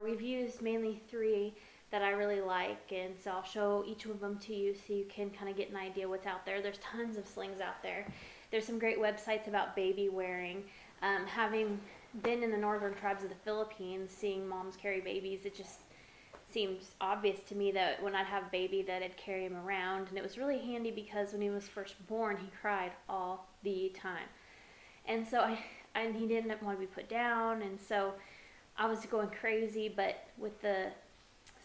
We've used mainly 3 that I really like, and so I'll show each of them to you so you can kind of get an idea what's out there. There's tons of slings out there. There's some great websites about baby wearing. Having been in the northern tribes of the Philippines, seeing moms carry babies, it just seems obvious to me that when I'd have a baby that I'd carry him around, and it was really handy because when he was first born he cried all the time, and so he didn't want to be put down, and so I was going crazy. But with the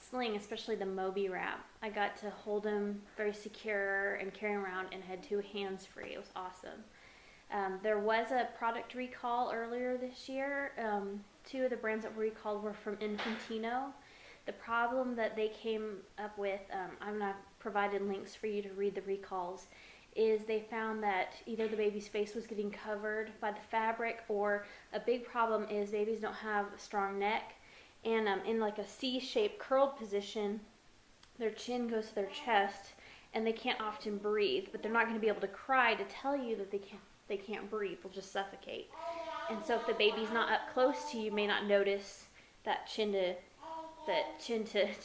sling, especially the Moby wrap, I got to hold him very secure and carry him around and had 2 hands free. It was awesome. There was a product recall earlier this year. 2 of the brands that were recalled were from Infantino. The problem that they came up with, I'm not provided links for you to read the recalls, is they found that either the baby's face was getting covered by the fabric, or a big problem is babies don't have a strong neck, and in like a C-shaped curled position, their chin goes to their chest, and they can't often breathe, but they're not going to be able to cry to tell you that they can't breathe. They'll just suffocate. And so if the baby's not up close to you, you may not notice that chin to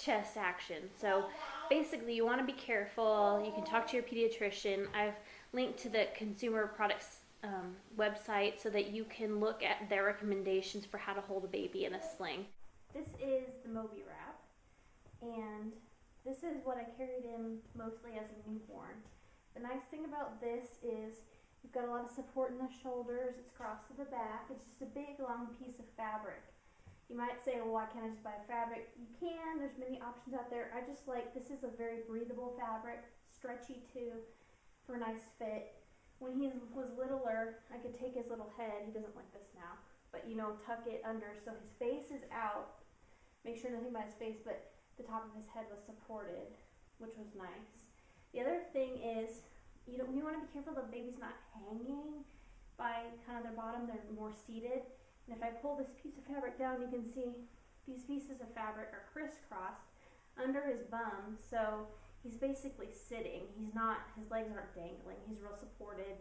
chest action. So basically you want to be careful. You can talk to your pediatrician. I've linked to the consumer products website so that you can look at their recommendations for how to hold a baby in a sling. This is the Moby wrap, and this is what I carried in mostly as a newborn. The nice thing about this is you've got a lot of support in the shoulders. It's crossed to the back. It's just a big long piece of fabric. You might say, well, why can't I just buy fabric? You can. There's many options out there. I just like, this is a very breathable fabric, stretchy too, for a nice fit. When he was littler, I could take his little head. He doesn't like this now, but tuck it under so his face is out. Make sure nothing by his face, but the top of his head was supported, which was nice. The other thing is, you want to be careful the baby's not hanging by kind of their bottom. They're more seated. And if I pull this piece of fabric down, you can see these pieces of fabric are crisscrossed under his bum, so he's basically sitting. His legs aren't dangling. He's real supported.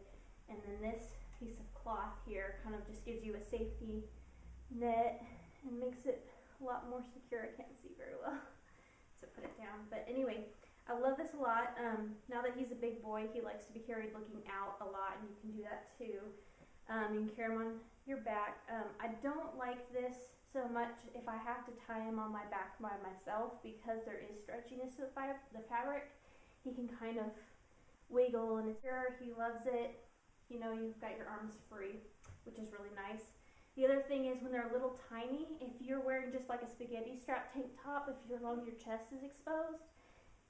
And then this piece of cloth here kind of just gives you a safety net and makes it a lot more secure. I can't see very well, so put it down. But anyway, I love this a lot. Now that he's a big boy, he likes to be carried looking out a lot, and you can do that too. You can carry him on your back. I don't like this so much if I have to tie him on my back by myself, because there is stretchiness to the fabric. He can kind of wiggle, and it's here. He loves it. You've got your arms free, which is really nice. The other thing is, when they're a little tiny, if you're wearing just like a spaghetti strap tank top, if your chest is exposed,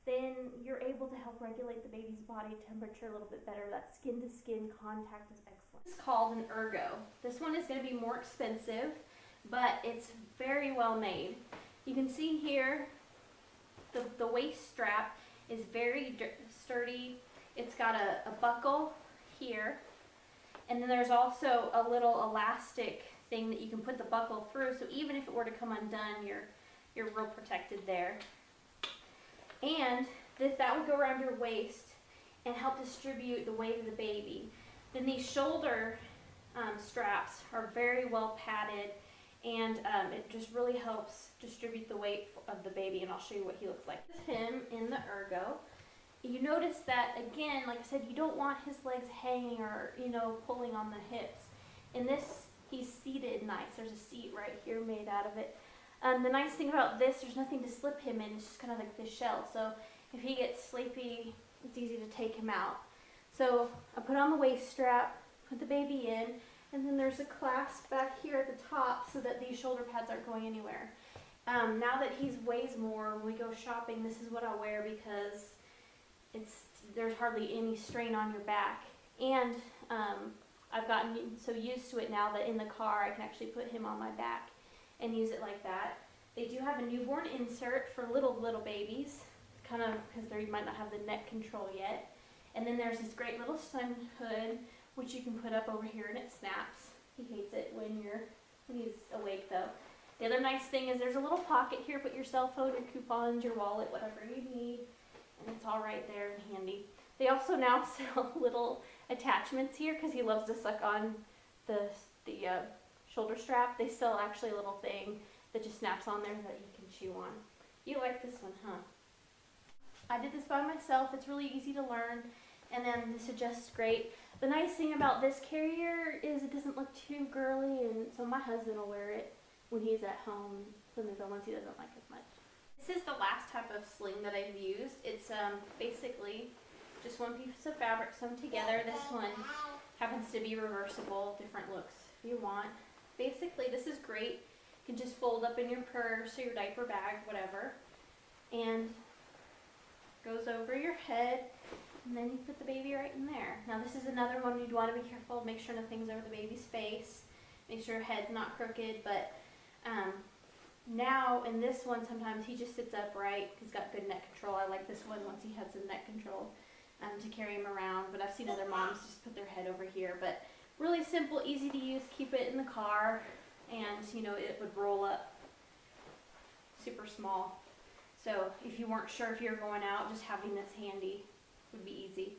then you're able to help regulate the baby's body temperature a little bit better. That skin-to-skin contact is excellent. It's called an Ergo. This one is going to be more expensive, but it's very well made. You can see here the waist strap is very sturdy. It's got a buckle here, and then there's also a little elastic thing that you can put the buckle through, so even if it were to come undone, you're real protected there. And that would go around your waist and help distribute the weight of the baby. Then these shoulder straps are very well padded, and it just really helps distribute the weight of the baby, and I'll show you what he looks like. This is him in the Ergo. You notice that, again, like I said, you don't want his legs hanging or, pulling on the hips. In this, he's seated nice. There's a seat right here made out of it. The nice thing about this, there's nothing to slip him in. It's just kind of like this shell. So if he gets sleepy, it's easy to take him out. So I put on the waist strap, put the baby in, and then there's a clasp back here at the top so that these shoulder pads aren't going anywhere. Now that he weighs more, when we go shopping, this is what I wear because there's hardly any strain on your back. And I've gotten so used to it now that in the car I can actually put him on my back and use it like that. They do have a newborn insert for little babies, kind of because they might not have the neck control yet. And then there's this great little sun hood, which you can put up over here and it snaps. He hates it when he's awake though. The other nice thing is there's a little pocket here. Put your cell phone, your coupons, your wallet, whatever you need, and it's all right there and handy. They also now sell little attachments here because he loves to suck on the shoulder strap. They sell actually a little thing that just snaps on there that you can chew on. You like this one, huh? I did this by myself. It's really easy to learn, and then this adjusts great. The nice thing about this carrier is it doesn't look too girly, and so my husband will wear it when he's at home. Some of the ones he doesn't like as much. This is the last type of sling that I've used. It's basically just one piece of fabric sewn together. This one happens to be reversible, different looks if you want. Basically, this is great. You can just fold up in your purse or your diaper bag, whatever, and goes over your head, and then you put the baby right in there. Now this is another one you'd want to be careful, make sure nothing's over the baby's face, make sure her head's not crooked, but now in this one sometimes he just sits upright. He's got good neck control. I like this one once he has some neck control to carry him around, but I've seen other moms just put their head over here. But really simple, easy to use, keep it in the car, and you know, it would roll up super small. So if you weren't sure if you were going out, just having this handy would be easy.